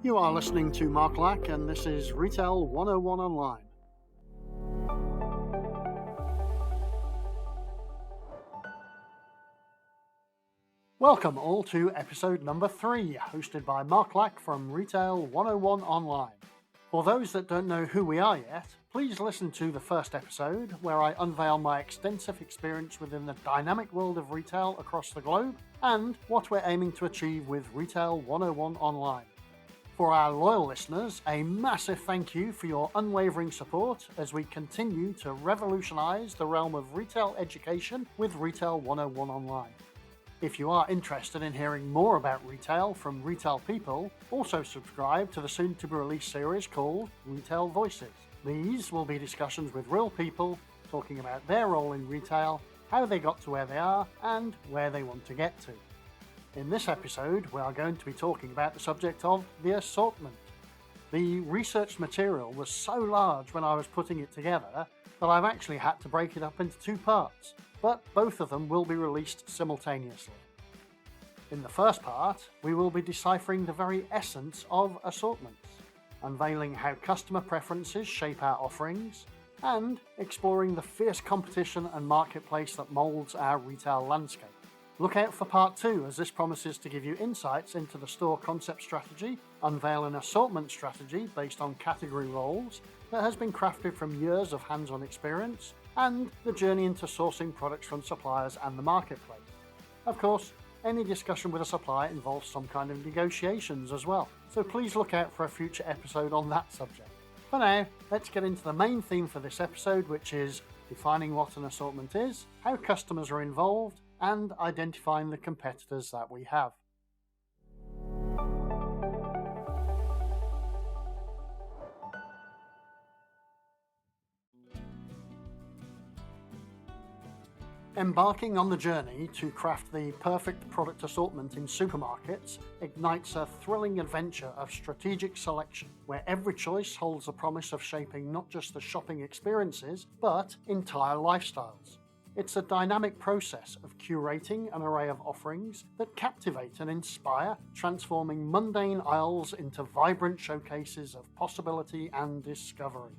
You are listening to Mark Lack, and this is Retail 101 Online. Welcome all to episode number 3, hosted by Mark Lack from Retail 101 Online. For those that don't know who we are yet, please listen to the first episode where I unveil my extensive experience within the dynamic world of retail across the globe and what we're aiming to achieve with Retail 101 Online. For our loyal listeners, a massive thank you for your unwavering support as we continue to revolutionize the realm of retail education with Retail 101 Online. If you are interested in hearing more about retail from retail people, also subscribe to the soon-to-be-released series called Retail Voices. These will be discussions with real people talking about their role in retail, how they got to where they are, and where they want to get to. In this episode, we are going to be talking about the subject of the assortment. The research material was so large when I was putting it together that I've actually had to break it up into 2 parts, but both of them will be released simultaneously. In the first part, we will be deciphering the very essence of assortments, unveiling how customer preferences shape our offerings, and exploring the fierce competition and marketplace that molds our retail landscape. Look out for part 2, as this promises to give you insights into the store concept strategy, unveil an assortment strategy based on category roles that has been crafted from years of hands-on experience, and the journey into sourcing products from suppliers and the marketplace. Of course, any discussion with a supplier involves some kind of negotiations as well, so please look out for a future episode on that subject. For now, let's get into the main theme for this episode, which is defining what an assortment is, how customers are involved, and identifying the competitors that we have. Embarking on the journey to craft the perfect product assortment in supermarkets ignites a thrilling adventure of strategic selection, where every choice holds the promise of shaping not just the shopping experiences, but entire lifestyles. It's a dynamic process of curating an array of offerings that captivate and inspire, transforming mundane aisles into vibrant showcases of possibility and discovery.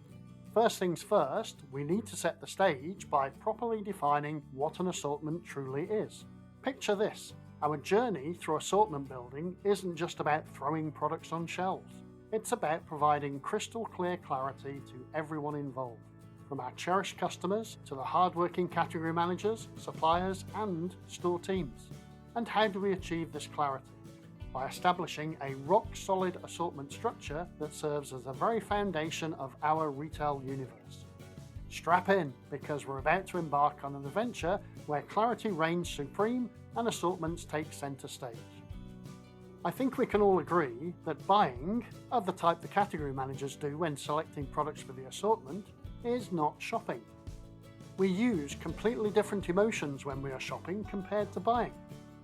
First things first, we need to set the stage by properly defining what an assortment truly is. Picture this: our journey through assortment building isn't just about throwing products on shelves. It's about providing crystal clear clarity to everyone involved, from our cherished customers to the hard-working category managers, suppliers, and store teams. And how do we achieve this clarity? By establishing a rock-solid assortment structure that serves as the very foundation of our retail universe. Strap in, because we're about to embark on an adventure where clarity reigns supreme and assortments take centre stage. I think we can all agree that buying, of the type the category managers do when selecting products for the assortment, is not shopping. We use completely different emotions when we are shopping compared to buying.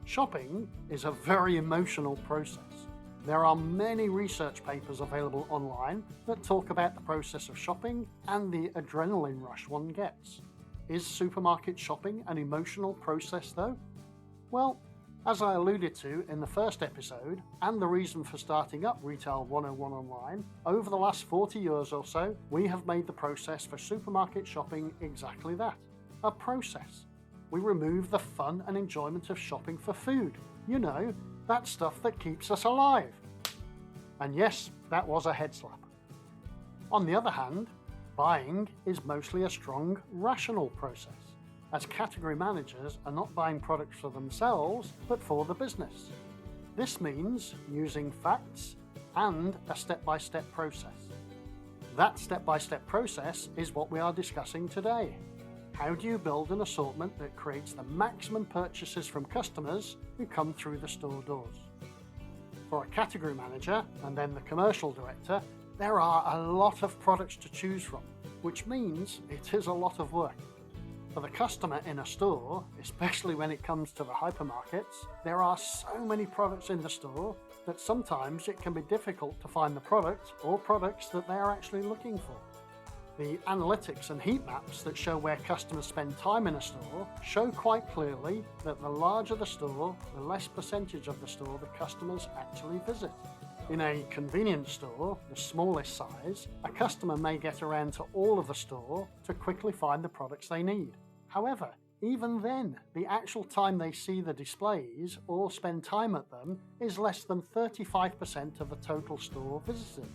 Shopping is a very emotional process. There are many research papers available online that talk about the process of shopping and the adrenaline rush one gets. Is supermarket shopping an emotional process though? Well, as I alluded to in the first episode, and the reason for starting up Retail 101 Online, over the last 40 years or so, we have made the process for supermarket shopping exactly that, a process. We remove the fun and enjoyment of shopping for food. You know, that stuff that keeps us alive. And yes, that was a head slap. On the other hand, buying is mostly a strong, rational process, as category managers are not buying products for themselves, but for the business. This means using facts and a step-by-step process. That step-by-step process is what we are discussing today. How do you build an assortment that creates the maximum purchases from customers who come through the store doors? For a category manager and then the commercial director, there are a lot of products to choose from, which means it is a lot of work. For the customer in a store, especially when it comes to the hypermarkets, there are so many products in the store that sometimes it can be difficult to find the product or products that they are actually looking for. The analytics and heat maps that show where customers spend time in a store show quite clearly that the larger the store, the less percentage of the store the customers actually visit. In a convenience store, the smallest size, a customer may get around to all of the store to quickly find the products they need. However, even then, the actual time they see the displays or spend time at them is less than 35% of the total store visited.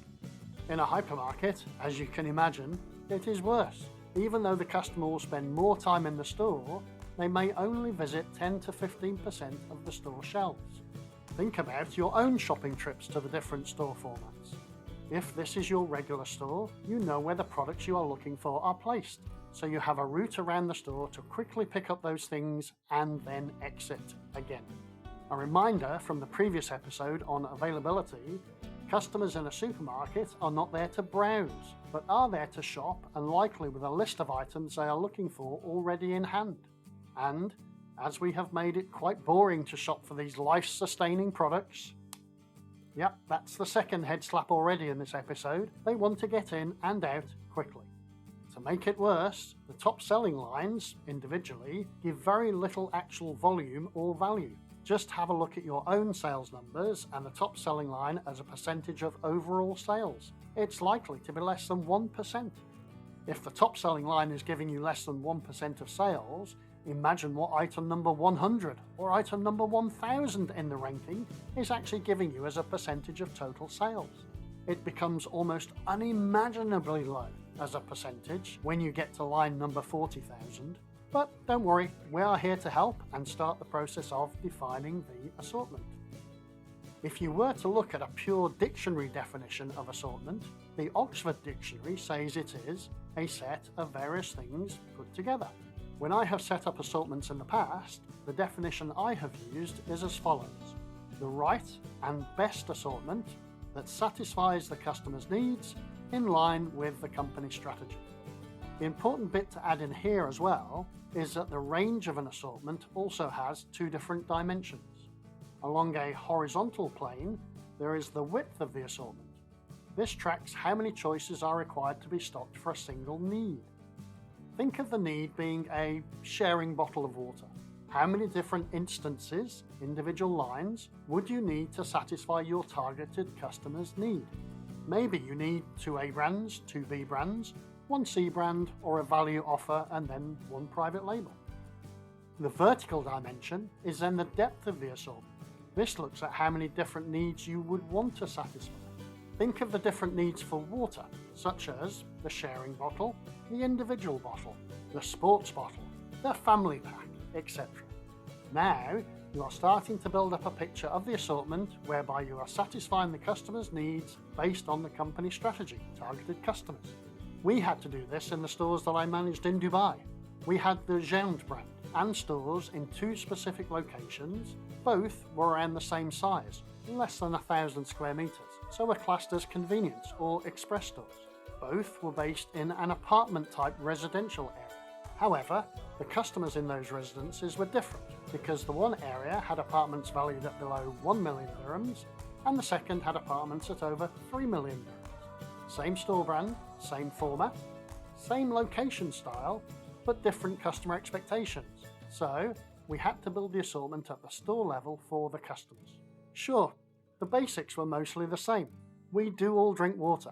In a hypermarket, as you can imagine, it is worse. Even though the customer will spend more time in the store, they may only visit 10 to 15% of the store shelves. Think about your own shopping trips to the different store formats. If this is your regular store, you know where the products you are looking for are placed, so you have a route around the store to quickly pick up those things and then exit again. A reminder from the previous episode on availability, customers in a supermarket are not there to browse, but are there to shop and likely with a list of items they are looking for already in hand. And as we have made it quite boring to shop for these life-sustaining products, yep, that's the second head slap already in this episode, they want to get in and out quickly. To make it worse, the top selling lines, individually, give very little actual volume or value. Just have a look at your own sales numbers and the top selling line as a percentage of overall sales. It's likely to be less than 1%. If the top selling line is giving you less than 1% of sales, imagine what item number 100 or item number 1000 in the ranking is actually giving you as a percentage of total sales. It becomes almost unimaginably low as a percentage when you get to line number 40,000. But don't worry, we are here to help and start the process of defining the assortment. If you were to look at a pure dictionary definition of assortment, the Oxford Dictionary says it is a set of various things put together. When I have set up assortments in the past, the definition I have used is as follows: the right and best assortment that satisfies the customer's needs in line with the company strategy. The important bit to add in here as well is that the range of an assortment also has two different dimensions. Along a horizontal plane, there is the width of the assortment. This tracks how many choices are required to be stocked for a single need. Think of the need being a sharing bottle of water. How many different instances, individual lines, would you need to satisfy your targeted customer's need? Maybe you need 2 A brands, 2 B brands, 1 C brand, or a value offer and then 1 private label. The vertical dimension is then the depth of the assortment. This looks at how many different needs you would want to satisfy. Think of the different needs for water, such as the sharing bottle, the individual bottle, the sports bottle, the family pack, etc. Now, you are starting to build up a picture of the assortment whereby you are satisfying the customer's needs based on the company strategy, targeted customers. We had to do this in the stores that I managed in Dubai. We had the Gendre brand and stores in 2 specific locations. Both were around the same size, less than 1,000 square meters, so were classed as convenience or express stores. Both were based in an apartment-type residential area. However, the customers in those residences were different because the one area had apartments valued at below 1 million dirhams and the second had apartments at over 3 million dirhams. Same store brand, same format, same location style, but different customer expectations. So, we had to build the assortment at the store level for the customers. Sure, the basics were mostly the same. We do all drink water.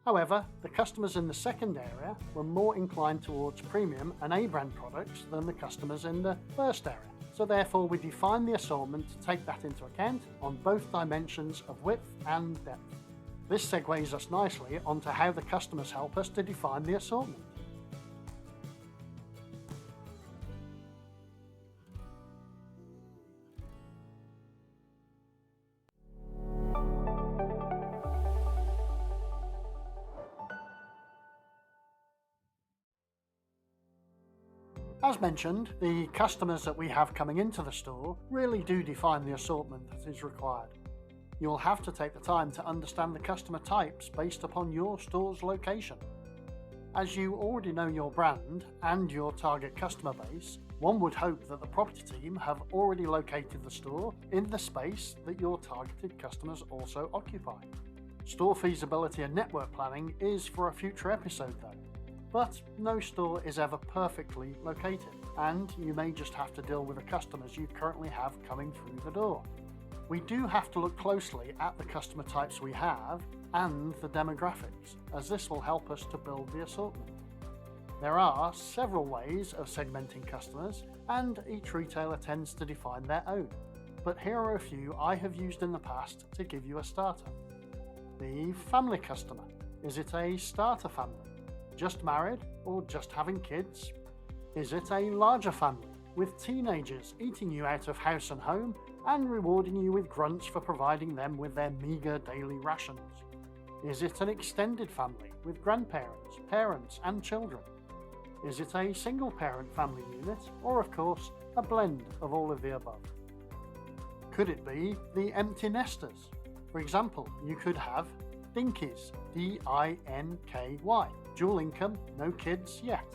However, the customers in the second area were more inclined towards premium and A-brand products than the customers in the first area. So therefore we defined the assortment to take that into account on both dimensions of width and depth. This segues us nicely onto how the customers help us to define the assortment. As mentioned, the customers that we have coming into the store really do define the assortment that is required. You'll have to take the time to understand the customer types based upon your store's location. As you already know your brand and your target customer base, one would hope that the property team have already located the store in the space that your targeted customers also occupy. Store feasibility and network planning is for a future episode though. But no store is ever perfectly located, and you may just have to deal with the customers you currently have coming through the door. We do have to look closely at the customer types we have and the demographics, as this will help us to build the assortment. There are several ways of segmenting customers, and each retailer tends to define their own. But here are a few I have used in the past to give you a starter. The family customer. Is it a starter family? Just married or just having kids? Is it a larger family with teenagers eating you out of house and home and rewarding you with grunts for providing them with their meagre daily rations? Is it an extended family with grandparents, parents and children? Is it a single parent family unit, or of course a blend of all of the above? Could it be the empty nesters? For example, you could have dinkies, D-I-N-K-Y, dual income, no kids yet.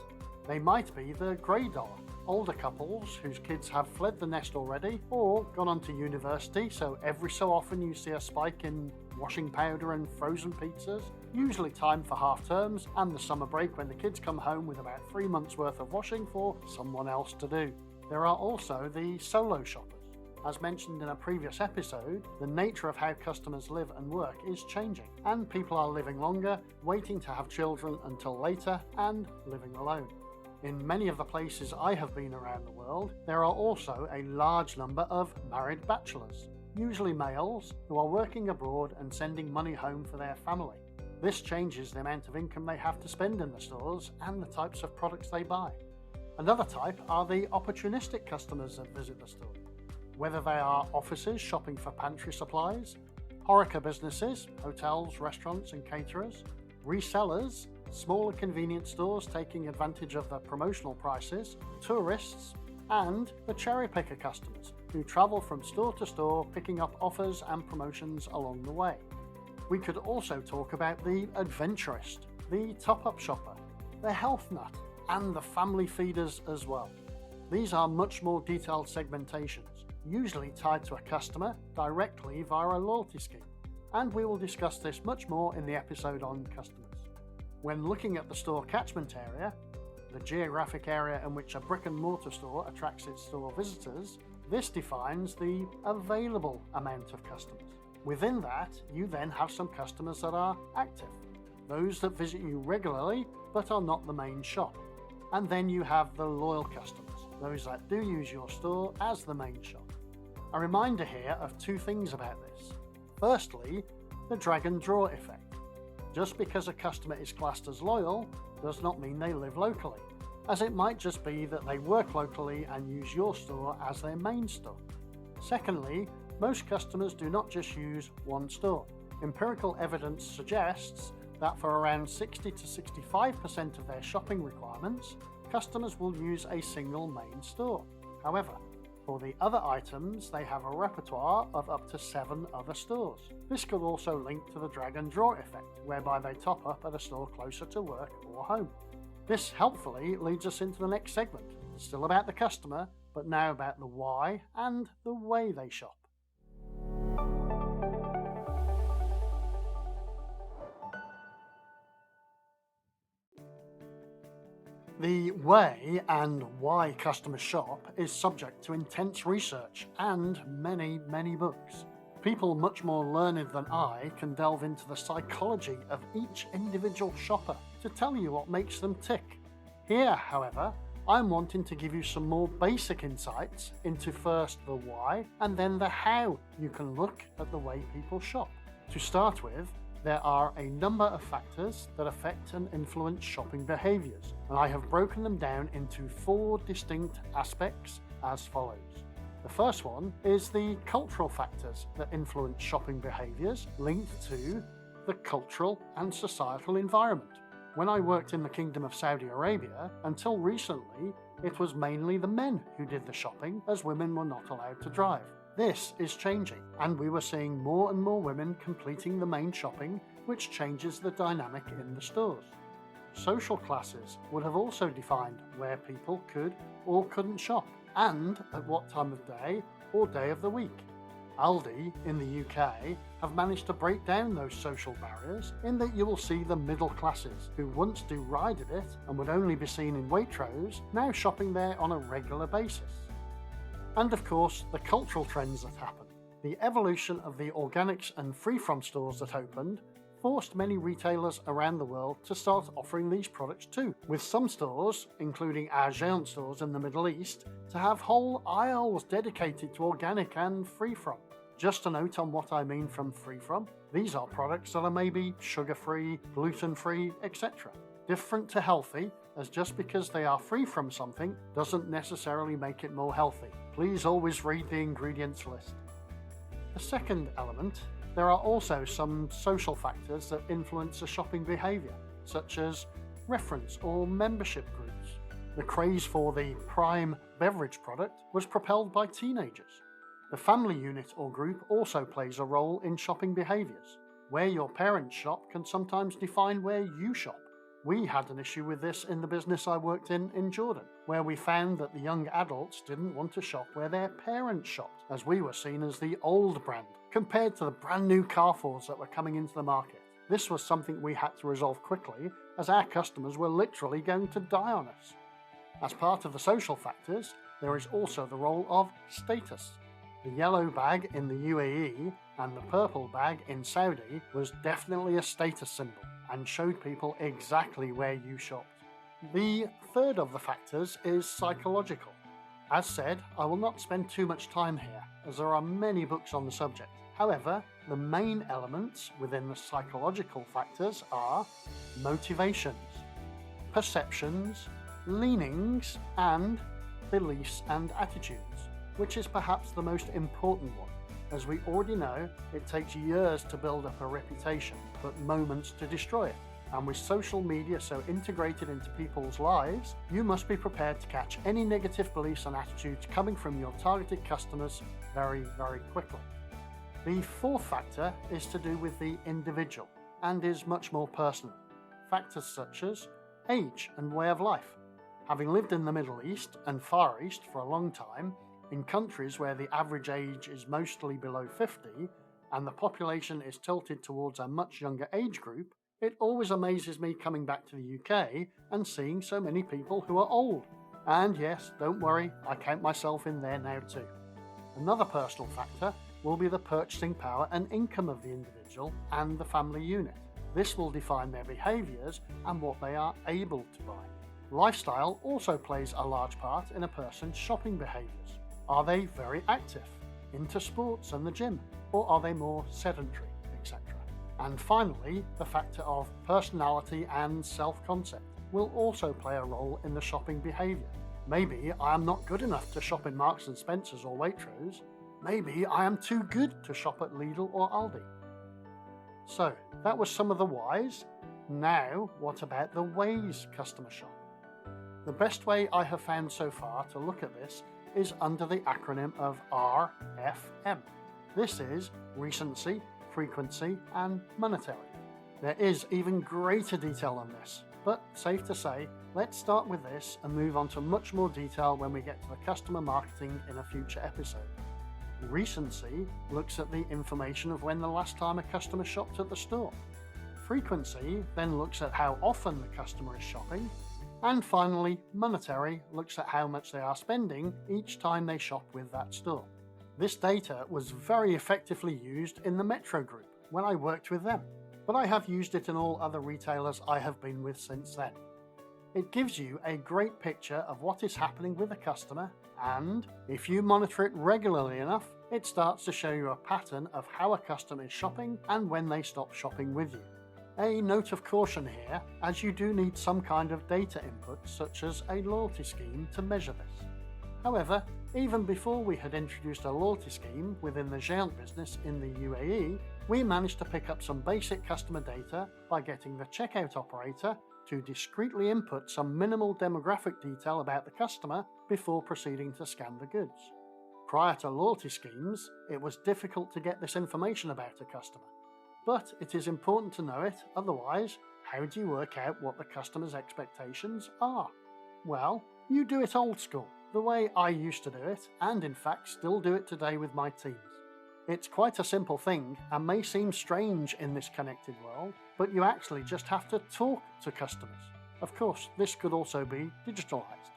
They might be the grey dollar, older couples whose kids have fled the nest already or gone on to university, so every so often you see a spike in washing powder and frozen pizzas, usually timed for half terms and the summer break when the kids come home with about 3 months worth of washing for someone else to do. There are also the solo shoppers. As mentioned in a previous episode, the nature of how customers live and work is changing, and people are living longer, waiting to have children until later, and living alone. In many of the places I have been around the world, there are also a large number of married bachelors, usually males, who are working abroad and sending money home for their family. This changes the amount of income they have to spend in the stores and the types of products they buy. Another type are the opportunistic customers that visit the store. Whether they are offices shopping for pantry supplies, HoReCa businesses, hotels, restaurants and caterers, resellers, smaller convenience stores taking advantage of the promotional prices, tourists, and the cherry picker customers who travel from store to store picking up offers and promotions along the way. We could also talk about the adventurist, the top-up shopper, the health nut, and the family feeders as well. These are much more detailed segmentations, usually tied to a customer directly via a loyalty scheme, and we will discuss this much more in the episode on customers. When looking at the store catchment area, the geographic area in which a brick and mortar store attracts its store visitors, this defines the available amount of customers. Within that, you then have some customers that are active, those that visit you regularly but are not the main shop. And then you have the loyal customers, those that do use your store as the main shop. A reminder here of two things about this. Firstly, the drag and draw effect. Just because a customer is classed as loyal does not mean they live locally, as it might just be that they work locally and use your store as their main store. Secondly, most customers do not just use one store. Empirical evidence suggests that for around 60 to 65% of their shopping requirements, customers will use a single main store. However, for the other items, they have a repertoire of up to 7 other stores. This could also link to the drag and draw effect, whereby they top up at a store closer to work or home. This helpfully leads us into the next segment, still about the customer, but now about the why and the way they shop. The way and why customers shop is subject to intense research and many, many books. People much more learned than I can delve into the psychology of each individual shopper to tell you what makes them tick. Here, however, I'm wanting to give you some more basic insights into first the why and then the how you can look at the way people shop. To start with, there are a number of factors that affect and influence shopping behaviours, and I have broken them down into 4 distinct aspects as follows. The first one is the cultural factors that influence shopping behaviours linked to the cultural and societal environment. When I worked in the Kingdom of Saudi Arabia, until recently, it was mainly the men who did the shopping, as women were not allowed to drive. This is changing, and we were seeing more and more women completing the main shopping, which changes the dynamic in the stores. Social classes would have also defined where people could or couldn't shop, and at what time of day or day of the week. Aldi in the UK have managed to break down those social barriers in that you will see the middle classes, who once derided it and would only be seen in Waitrose, now shopping there on a regular basis. And of course, the cultural trends that happen. The evolution of the organics and free-from stores that opened forced many retailers around the world to start offering these products too, with some stores, including our Géant stores in the Middle East, to have whole aisles dedicated to organic and free-from. Just a note on what I mean from free-from: these are products that are maybe sugar-free, gluten-free, etc. Different to healthy, as just because they are free from something doesn't necessarily make it more healthy. Please always read the ingredients list. The second element: there are also some social factors that influence a shopping behaviour, such as reference or membership groups. The craze for the prime beverage product was propelled by teenagers. The family unit or group also plays a role in shopping behaviours. Where your parents shop can sometimes define where you shop. We had an issue with this in the business I worked in Jordan, where we found that the young adults didn't want to shop where their parents shopped, as we were seen as the old brand, compared to the brand new Carrefours that were coming into the market. This was something we had to resolve quickly, as our customers were literally going to die on us. As part of the social factors, there is also the role of status. The yellow bag in the UAE and the purple bag in Saudi was definitely a status symbol and showed people exactly where you shopped. The third of the factors is psychological. As said, I will not spend too much time here, as there are many books on the subject. However, the main elements within the psychological factors are motivations, perceptions, leanings, and beliefs and attitudes, which is perhaps the most important one. As we already know, it takes years to build up a reputation, but moments to destroy it. And with social media so integrated into people's lives, you must be prepared to catch any negative beliefs and attitudes coming from your targeted customers very, very quickly. The fourth factor is to do with the individual and is much more personal. Factors such as age and way of life. Having lived in the Middle East and Far East for a long time, in countries where the average age is mostly below 50 and the population is tilted towards a much younger age group, it always amazes me coming back to the UK and seeing so many people who are old. And yes, don't worry, I count myself in there now too. Another personal factor will be the purchasing power and income of the individual and the family unit. This will define their behaviours and what they are able to buy. Lifestyle also plays a large part in a person's shopping behaviours. Are they very active, into sports and the gym, or are they more sedentary, etc.? And finally, the factor of personality and self-concept will also play a role in the shopping behaviour. Maybe I am not good enough to shop in Marks and Spencer's or Waitrose. Maybe I am too good to shop at Lidl or Aldi. So, that was some of the whys. Now, what about the ways customers shop? The best way I have found so far to look at this is under the acronym of RFM. This is recency, frequency, and monetary. There is even greater detail on this, but safe to say, let's start with this and move on to much more detail when we get to the customer marketing in a future episode. Recency looks at the information of when the last time a customer shopped at the store. Frequency then looks at how often the customer is shopping. And finally, monetary looks at how much they are spending each time they shop with that store. This data was very effectively used in the Metro Group when I worked with them, but I have used it in all other retailers I have been with since then. It gives you a great picture of what is happening with a customer, and if you monitor it regularly enough, it starts to show you a pattern of how a customer is shopping and when they stop shopping with you. A note of caution here, as you do need some kind of data input such as a loyalty scheme to measure this. However, even before we had introduced a loyalty scheme within the Géant business in the UAE, we managed to pick up some basic customer data by getting the checkout operator to discreetly input some minimal demographic detail about the customer before proceeding to scan the goods. Prior to loyalty schemes, it was difficult to get this information about a customer. But it is important to know it, otherwise, how do you work out what the customer's expectations are? Well, you do it old school, the way I used to do it, and in fact still do it today with my teams. It's quite a simple thing and may seem strange in this connected world, but you actually just have to talk to customers. Of course, this could also be digitalized.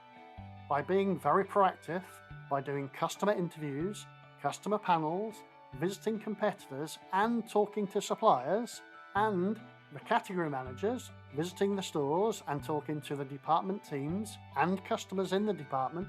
By being very proactive, by doing customer interviews, customer panels, visiting competitors and talking to suppliers, and the category managers visiting the stores and talking to the department teams and customers in the department,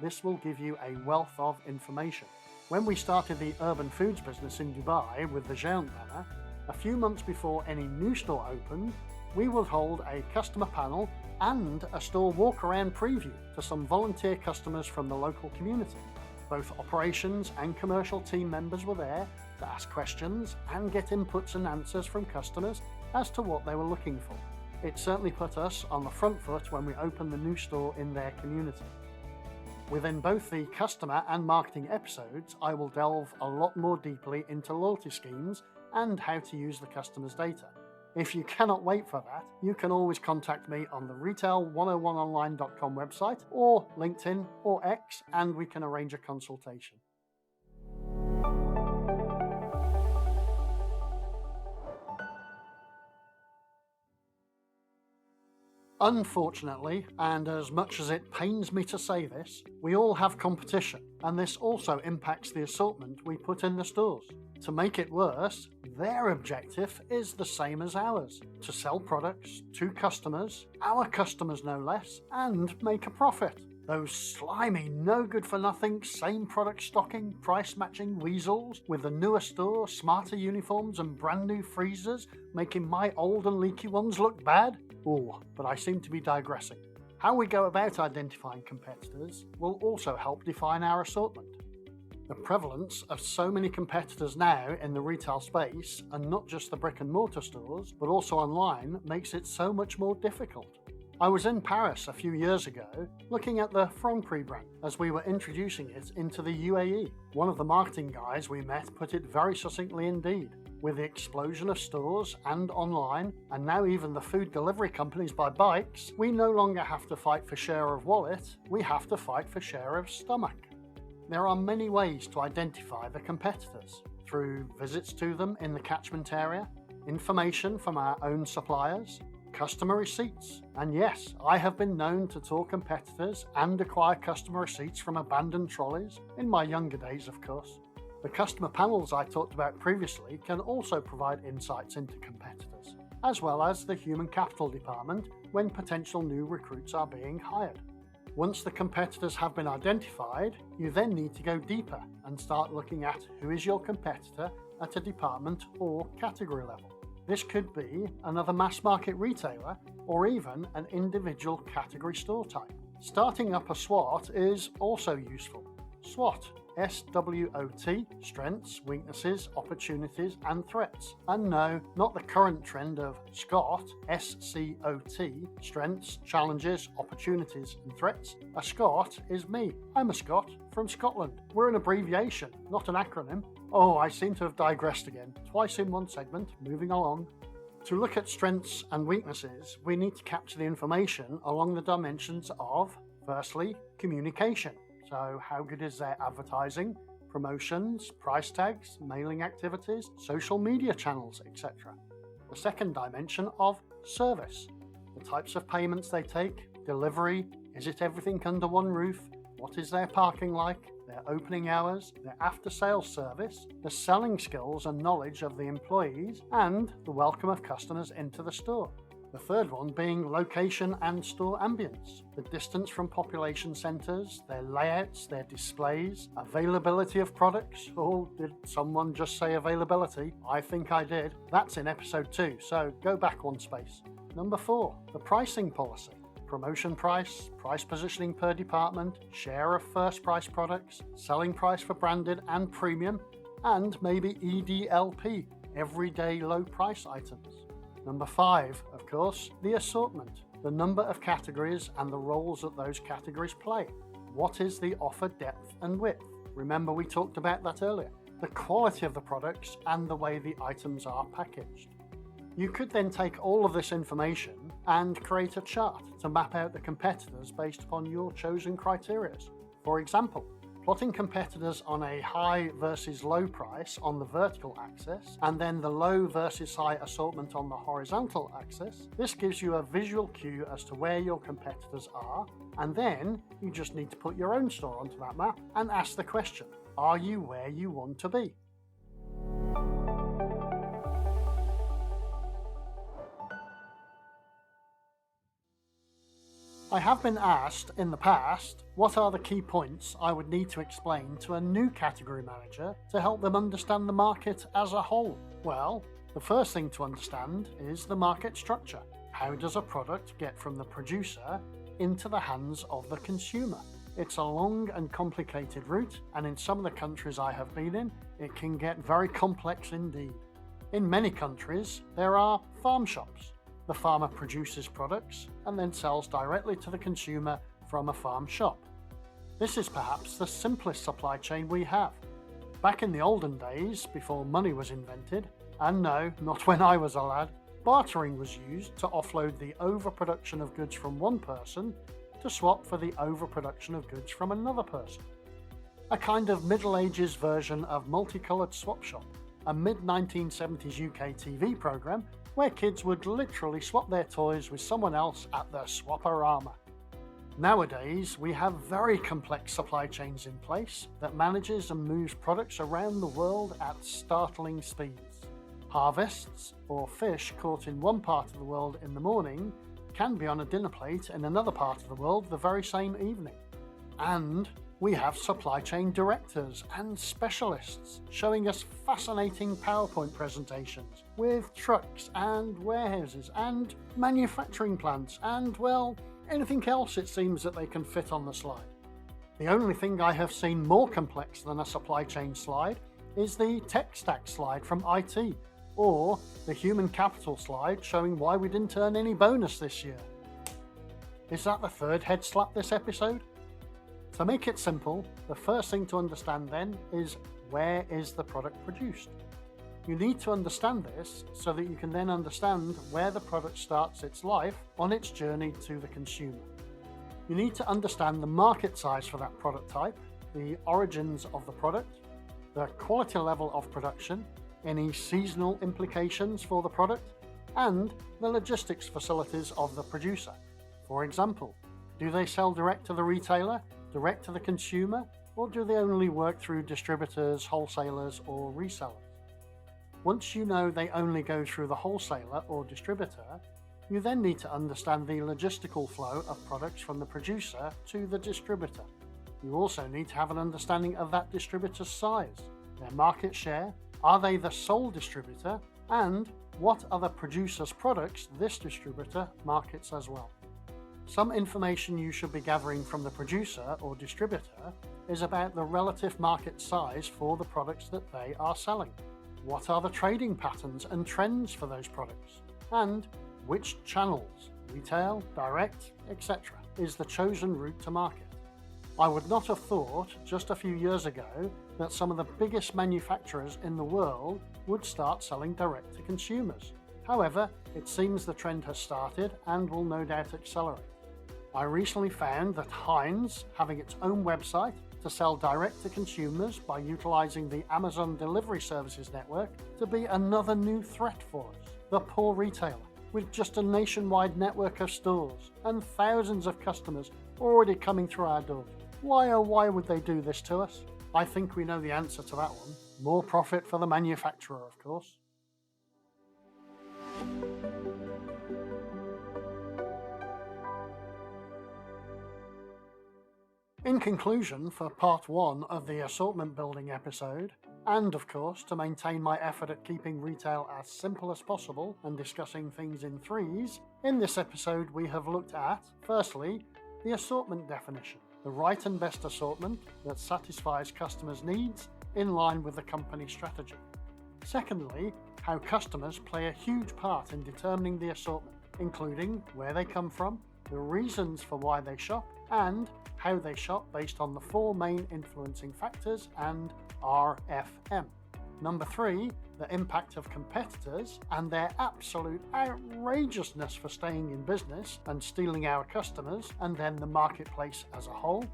this will give you a wealth of information. When we started the urban foods business in Dubai with the Géant banner, a few months before any new store opened, we would hold a customer panel and a store walk-around preview to some volunteer customers from the local community. Both operations and commercial team members were there to ask questions and get inputs and answers from customers as to what they were looking for. It certainly put us on the front foot when we opened the new store in their community. Within both the customer and marketing episodes, I will delve a lot more deeply into loyalty schemes and how to use the customer's data. If you cannot wait for that, you can always contact me on the retail101online.com website or LinkedIn or X, and we can arrange a consultation. Unfortunately, and as much as it pains me to say this, we all have competition, and this also impacts the assortment we put in the stores. To make it worse, their objective is the same as ours: to sell products to customers, our customers no less, and make a profit. Those slimy, no good for nothing, same product stocking, price matching weasels with the newer store, smarter uniforms and brand new freezers, making my old and leaky ones look bad? Oh, but I seem to be digressing. How we go about identifying competitors will also help define our assortment. The prevalence of so many competitors now in the retail space, and not just the brick and mortar stores, but also online, makes it so much more difficult. I was in Paris a few years ago looking at the Franprix brand as we were introducing it into the UAE. One of the marketing guys we met put it very succinctly indeed. With the explosion of stores and online, and now even the food delivery companies by bikes, we no longer have to fight for share of wallet, we have to fight for share of stomach. There are many ways to identify the competitors: through visits to them in the catchment area, information from our own suppliers, customer receipts. And yes, I have been known to tour competitors and acquire customer receipts from abandoned trolleys, in my younger days of course. The customer panels I talked about previously can also provide insights into competitors, as well as the human capital department when potential new recruits are being hired. Once the competitors have been identified, you then need to go deeper and start looking at who is your competitor at a department or category level. This could be another mass market retailer or even an individual category store type. Starting up a SWOT is also useful. SWOT, SWOT, strengths, weaknesses, opportunities and threats. And no, not the current trend of SCOT, SCOT, strengths, challenges, opportunities and threats. A SCOT is me. I'm a Scot from Scotland. We're an abbreviation, not an acronym. Oh, I seem to have digressed again, twice in one segment, moving along. To look at strengths and weaknesses, we need to capture the information along the dimensions of, firstly, communication. So how good is their advertising, promotions, price tags, mailing activities, social media channels, etc. The second dimension of service. The types of payments they take, delivery, is it everything under one roof, what is their parking like, their opening hours, their after-sales service, the selling skills and knowledge of the employees, and the welcome of customers into the store. The third one being location and store ambience, the distance from population centres, their layouts, their displays, availability of products. Oh, did someone just say availability? I think I did. That's in episode 2, so go back one space. Number 4, the pricing policy. Promotion price, price positioning per department, share of first price products, selling price for branded and premium, and maybe EDLP, everyday low price items. Number 5, of course, the assortment, the number of categories and the roles that those categories play. What is the offer depth and width? Remember we talked about that earlier. The quality of the products and the way the items are packaged. You could then take all of this information and create a chart to map out the competitors based upon your chosen criteria. For example, plotting competitors on a high versus low price on the vertical axis, and then the low versus high assortment on the horizontal axis. This gives you a visual cue as to where your competitors are, and then you just need to put your own store onto that map and ask the question, are you where you want to be? I have been asked in the past what are the key points I would need to explain to a new category manager to help them understand the market as a whole. Well, the first thing to understand is the market structure. How does a product get from the producer into the hands of the consumer? It's a long and complicated route, and in some of the countries I have been in, it can get very complex indeed. In many countries, there are farm shops. The farmer produces products and then sells directly to the consumer from a farm shop. This is perhaps the simplest supply chain we have. Back in the olden days, before money was invented, and no, not when I was a lad, bartering was used to offload the overproduction of goods from one person to swap for the overproduction of goods from another person. A kind of Middle Ages version of Multicoloured Swap Shop, a mid-1970s UK TV programme where kids would literally swap their toys with someone else at the Swaporama. Nowadays, we have very complex supply chains in place that manages and moves products around the world at startling speeds. Harvests, or fish caught in one part of the world in the morning, can be on a dinner plate in another part of the world the very same evening. And we have supply chain directors and specialists showing us fascinating PowerPoint presentations with trucks and warehouses and manufacturing plants and, well, anything else it seems that they can fit on the slide. The only thing I have seen more complex than a supply chain slide is the tech stack slide from IT, or the human capital slide showing why we didn't earn any bonus this year. Is that the third head slap this episode? To make it simple, the first thing to understand then is where is the product produced? You need to understand this so that you can then understand where the product starts its life on its journey to the consumer. You need to understand the market size for that product type, the origins of the product, the quality level of production, any seasonal implications for the product, and the logistics facilities of the producer. For example, do they sell direct to the retailer, direct to the consumer, or do they only work through distributors, wholesalers, or resellers? Once you know they only go through the wholesaler or distributor, you then need to understand the logistical flow of products from the producer to the distributor. You also need to have an understanding of that distributor's size, their market share, are they the sole distributor, and what other producers' products this distributor markets as well. Some information you should be gathering from the producer or distributor is about the relative market size for the products that they are selling. What are the trading patterns and trends for those products? And which channels, retail, direct, etc., is the chosen route to market? I would not have thought just a few years ago that some of the biggest manufacturers in the world would start selling direct to consumers. However, it seems the trend has started and will no doubt accelerate. I recently found that Heinz, having its own website to sell direct to consumers by utilizing the Amazon Delivery Services network, to be another new threat for us. The poor retailer, with just a nationwide network of stores and thousands of customers already coming through our doors. Why would they do this to us? I think we know the answer to that one. More profit for the manufacturer, of course. In conclusion, for part 1 of the assortment building episode, and of course to maintain my effort at keeping retail as simple as possible and discussing things in threes, in this episode we have looked at, firstly, the assortment definition, the right and best assortment that satisfies customers' needs in line with the company strategy. Secondly, how customers play a huge part in determining the assortment, including where they come from, the reasons for why they shop, and how they shop based on the 4 main influencing factors and RFM. Number 3, the impact of competitors and their absolute outrageousness for staying in business and stealing our customers, and then the marketplace as a whole.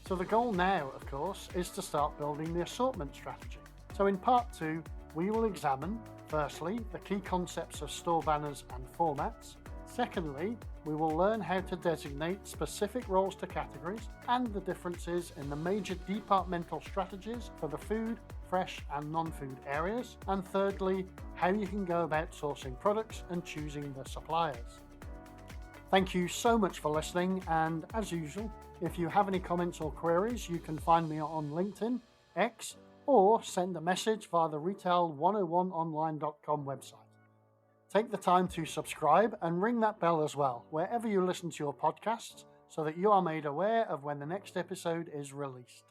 So the goal now, of course, is to start building the assortment strategy. So in part 2, we will examine, firstly, the key concepts of store banners and formats. Secondly, we will learn how to designate specific roles to categories and the differences in the major departmental strategies for the food, fresh and non-food areas. And thirdly, how you can go about sourcing products and choosing the suppliers. Thank you so much for listening, and as usual, if you have any comments or queries, you can find me on LinkedIn, X, or send a message via the retail101online.com website. Take the time to subscribe and ring that bell as well, wherever you listen to your podcasts, so that you are made aware of when the next episode is released.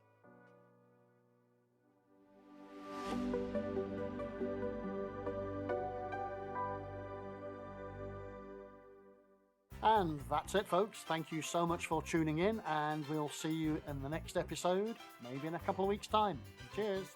And that's it, folks. Thank you so much for tuning in, and we'll see you in the next episode, maybe in a couple of weeks' time. Cheers.